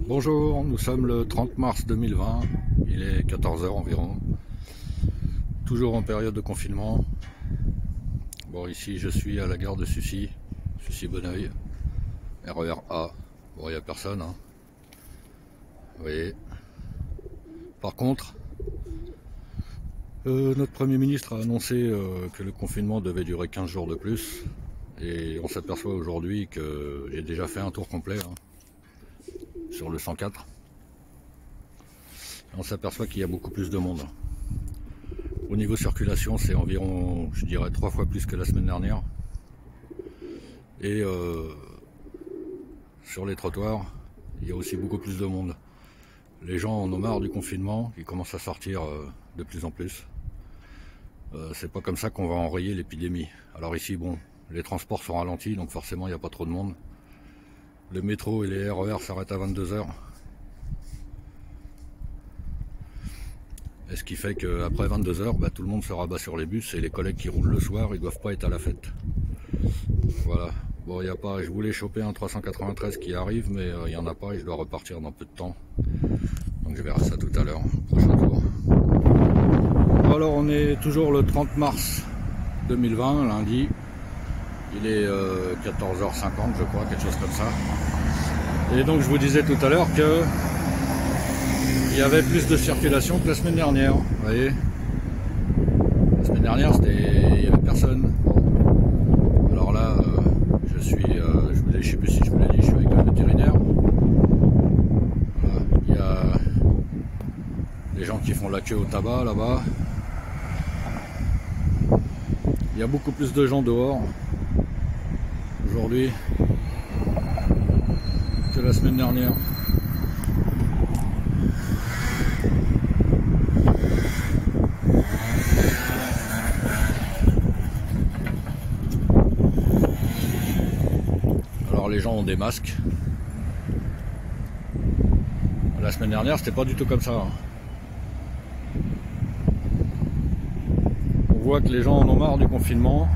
Bonjour, nous sommes le 30 mars 2020, il est 14 heures environ, toujours en période de confinement. Bon, ici je suis à la gare de Sucy, Sucy-Bonneuil, RER A. Bon, il n'y a personne, hein. Vous voyez. Par contre, notre Premier ministre a annoncé que le confinement devait durer 15 jours de plus. Et on s'aperçoit aujourd'hui que j'ai déjà fait un tour complet sur le 104. On s'aperçoit qu'il y a beaucoup plus de monde. Au niveau circulation, c'est environ, je dirais, 3 fois plus que la semaine dernière. Et sur les trottoirs, il y a aussi beaucoup plus de monde. Les gens en ont marre du confinement, ils commencent à sortir de plus en plus. C'est pas comme ça qu'on va enrayer l'épidémie. Alors ici, bon, les transports sont ralentis, donc forcément il n'y a pas trop de monde. Le métro et les RER s'arrêtent à 22 heures. Et ce qui fait qu'après 22 heures, tout le monde se rabat sur les bus et les collègues qui roulent le soir, ils doivent pas être à la fête. Voilà. Bon, il y a pas. Je voulais choper un 393 qui arrive, mais il n'y en a pas et je dois repartir dans peu de temps. Donc je verrai ça tout à l'heure, prochain tour. Alors on est toujours le 30 mars 2020, lundi. Il est 14h50 je crois, quelque chose comme ça. Et donc je vous disais tout à l'heure que il y avait plus de circulation que la semaine dernière. Vous voyez, la semaine dernière il n'y avait personne. Bon. Alors là, je sais plus si je vous l'ai dit, je suis avec un vétérinaire. Voilà. Il y a des gens qui font la queue au tabac là-bas. Il y a beaucoup plus de gens dehors aujourd'hui que la semaine dernière. Alors les gens ont des masques. La semaine dernière, c'était pas du tout comme ça. On voit que les gens en ont marre du confinement.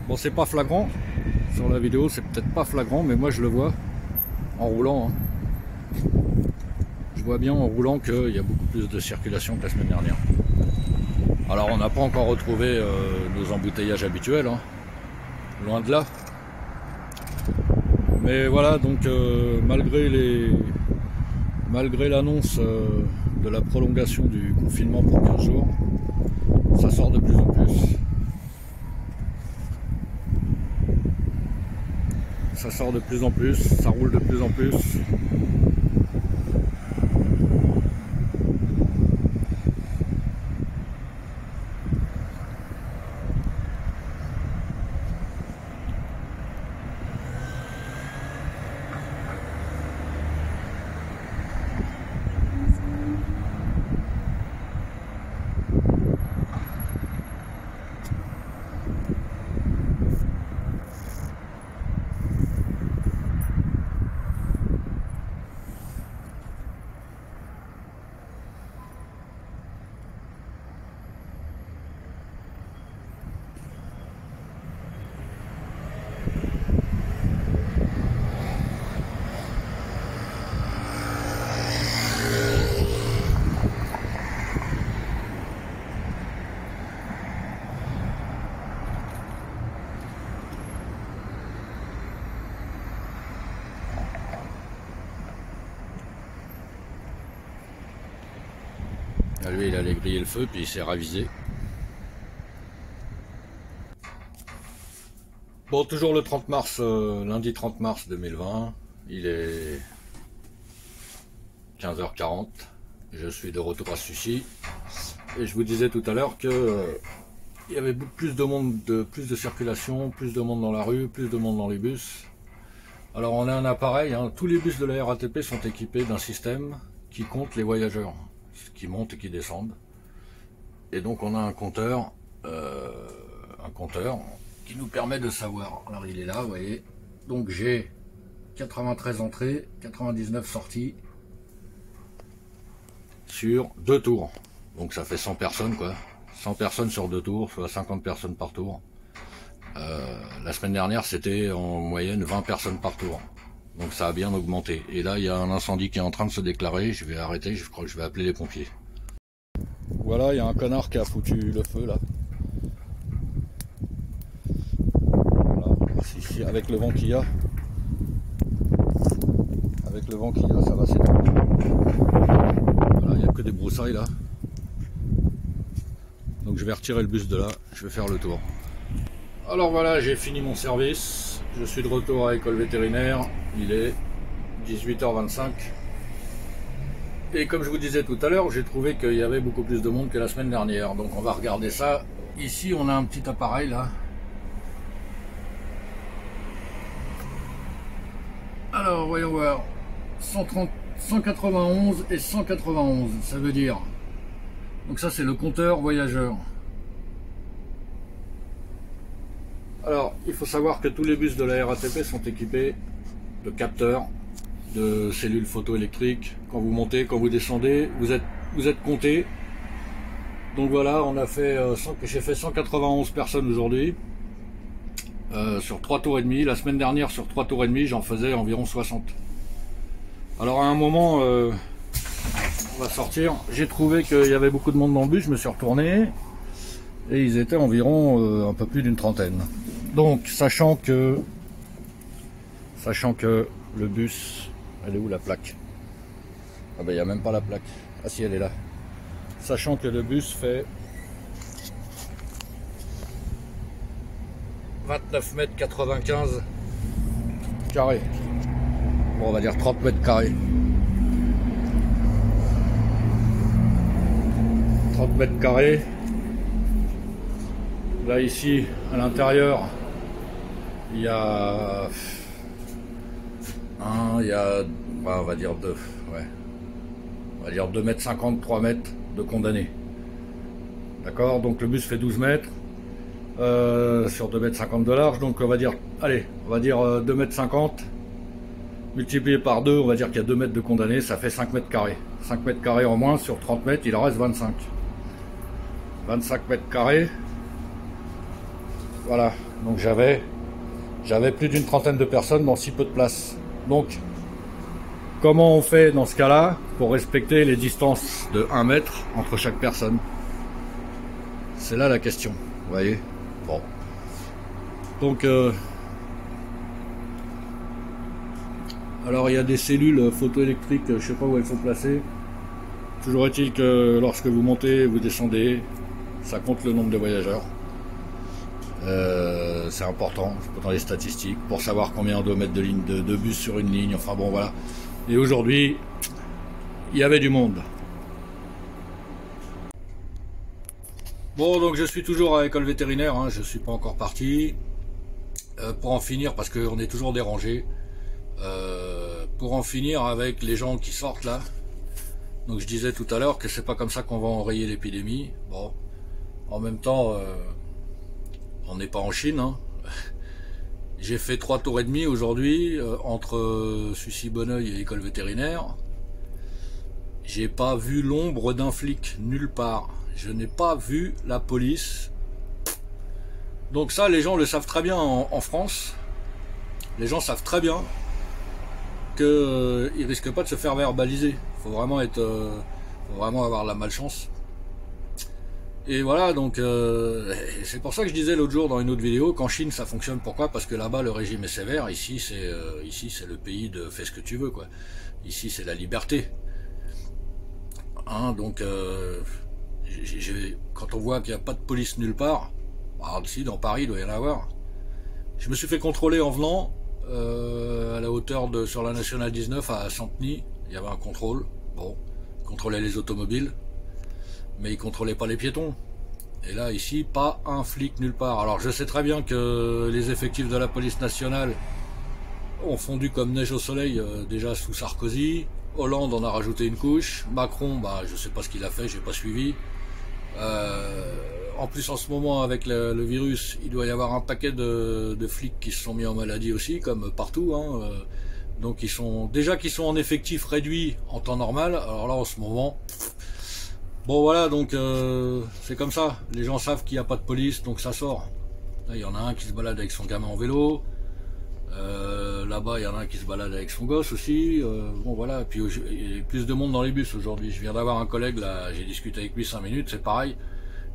Bon, c'est pas flagrant sur la vidéo, c'est peut-être pas flagrant, mais moi je le vois en roulant. Je vois bien en roulant qu'il y a beaucoup plus de circulation que la semaine dernière. Alors on n'a pas encore retrouvé nos embouteillages habituels, hein. Loin de là. Mais voilà, donc malgré l'annonce de la prolongation du confinement pour 15 jours, ça sort de plus en plus. Ça sort de plus en plus, ça roule de plus en plus. Là, lui, il allait griller le feu, puis il s'est ravisé. Bon, toujours le 30 mars, lundi 30 mars 2020, il est 15h40, je suis de retour à Sucy, et je vous disais tout à l'heure que il y avait plus de monde, plus de circulation, plus de monde dans la rue, plus de monde dans les bus. Alors on a un appareil, hein, tous les bus de la RATP sont équipés d'un système qui compte les voyageurs, qui montent et qui descendent. Et donc on a un compteur qui nous permet de savoir. Alors il est là, vous voyez. Donc j'ai 93 entrées, 99 sorties sur 2 tours. Donc ça fait 100 personnes quoi. 100 personnes sur 2 tours, soit 50 personnes par tour. La semaine dernière c'était en moyenne 20 personnes par tour. Donc ça a bien augmenté. Et là il y a un incendie qui est en train de se déclarer. Je vais arrêter, je crois que je vais appeler les pompiers. Voilà, il y a un connard qui a foutu le feu là. Ici, avec le vent qu'il y a, ça va s'éteindre. Voilà, il n'y a que des broussailles là. Donc je vais retirer le bus de là, je vais faire le tour. Alors voilà, j'ai fini mon service. Je suis de retour à l'école vétérinaire. Il est 18h25. Et comme je vous disais tout à l'heure, j'ai trouvé qu'il y avait beaucoup plus de monde que la semaine dernière. Donc on va regarder ça. Ici, on a un petit appareil là. Alors, voyons voir. 130, 191 et 191, ça veut dire. Donc ça, c'est le compteur voyageur. Alors, il faut savoir que tous les bus de la RATP sont équipés de capteurs, de cellules photoélectriques. Quand vous montez, quand vous descendez, vous êtes compté. Donc voilà, j'ai fait 191 personnes aujourd'hui. Sur 3 tours et demi. La semaine dernière, sur 3 tours et demi, j'en faisais environ 60. Alors à un moment, on va sortir, j'ai trouvé qu'il y avait beaucoup de monde dans le bus, je me suis retourné, et ils étaient environ un peu plus d'une trentaine. Donc, sachant que le bus, elle est où la plaque? Ah ben il n'y a même pas la plaque. Ah si, elle est là. Sachant que le bus fait 29 mètres 95 carrés. Bon, on va dire 30 mètres carrés. 30 mètres carrés. Là, ici, à l'intérieur, il y a on va dire 2, ouais. On va dire 2 mètres 50, 3 mètres de condamnés. D'accord? Donc le bus fait 12 mètres. Sur 2 mètres 50 de large, donc on va dire 2 mètres 50 multiplié par 2, on va dire qu'il y a 2 mètres de condamnés, ça fait 5 mètres carrés. 5 mètres carrés en moins sur 30 mètres, il en reste 25. 25 mètres carrés. Voilà, donc j'avais plus d'une trentaine de personnes dans si peu de place. Donc, comment on fait dans ce cas-là pour respecter les distances de 1 mètre entre chaque personne? C'est là la question, vous voyez? Bon. Donc, alors il y a des cellules photoélectriques, je sais pas où elles sont placées. Toujours est-il que lorsque vous montez, vous descendez, ça compte le nombre de voyageurs. C'est important dans les statistiques pour savoir combien on doit mettre de bus sur une ligne. Enfin bon, voilà. Et aujourd'hui, il y avait du monde. Bon, donc je suis toujours à l'école vétérinaire, hein, je suis pas encore parti. Pour en finir, parce qu'on est toujours dérangé. Pour en finir avec les gens qui sortent là. Donc je disais tout à l'heure que c'est pas comme ça qu'on va enrayer l'épidémie. Bon, en même temps, on n'est pas en Chine. Hein. J'ai fait 3 tours et demi aujourd'hui entre Sucy-Bonneuil et l'école vétérinaire. J'ai pas vu l'ombre d'un flic nulle part. Je n'ai pas vu la police. Donc ça, les gens le savent très bien en France. Les gens savent très bien qu'ils risquent pas de se faire verbaliser. Faut vraiment avoir la malchance. Et voilà, donc c'est pour ça que je disais l'autre jour dans une autre vidéo qu'en Chine ça fonctionne. Pourquoi? Parce que là-bas le régime est sévère. Ici c'est le pays de fais ce que tu veux quoi. Ici c'est la liberté. Hein, donc, quand on voit qu'il n'y a pas de police nulle part, alors, si, dans Paris, il doit y en avoir. Je me suis fait contrôler en venant, à la hauteur de, sur la Nationale 19 à Santeny, il y avait un contrôle. Bon, il contrôlait les automobiles, mais il contrôlait pas les piétons. Et là, ici, pas un flic nulle part. Alors, je sais très bien que les effectifs de la police nationale ont fondu comme neige au soleil, déjà sous Sarkozy. Hollande en a rajouté une couche. Macron, bah, je sais pas ce qu'il a fait, j'ai pas suivi. En plus, en ce moment, avec le virus, il doit y avoir un paquet de flics qui se sont mis en maladie aussi, comme partout. Hein. Donc, qu'ils sont en effectif réduit en temps normal. Alors là, en ce moment, bon voilà, donc c'est comme ça. Les gens savent qu'il n'y a pas de police, donc ça sort. Là, il y en a un qui se balade avec son gamin en vélo. Là-bas, il y en a un qui se balade avec son gosse aussi. Bon voilà, et puis il y a plus de monde dans les bus aujourd'hui. Je viens d'avoir un collègue là, j'ai discuté avec lui 5 minutes, c'est pareil.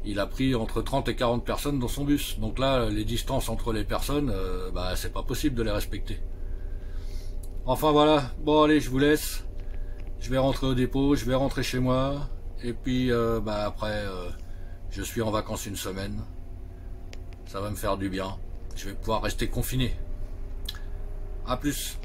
Il a pris entre 30 et 40 personnes dans son bus. Donc là, les distances entre les personnes, bah c'est pas possible de les respecter. Enfin voilà, bon allez, je vous laisse. Je vais rentrer au dépôt, je vais rentrer chez moi. Et puis bah après, je suis en vacances une semaine. Ça va me faire du bien. Je vais pouvoir rester confiné. A plus.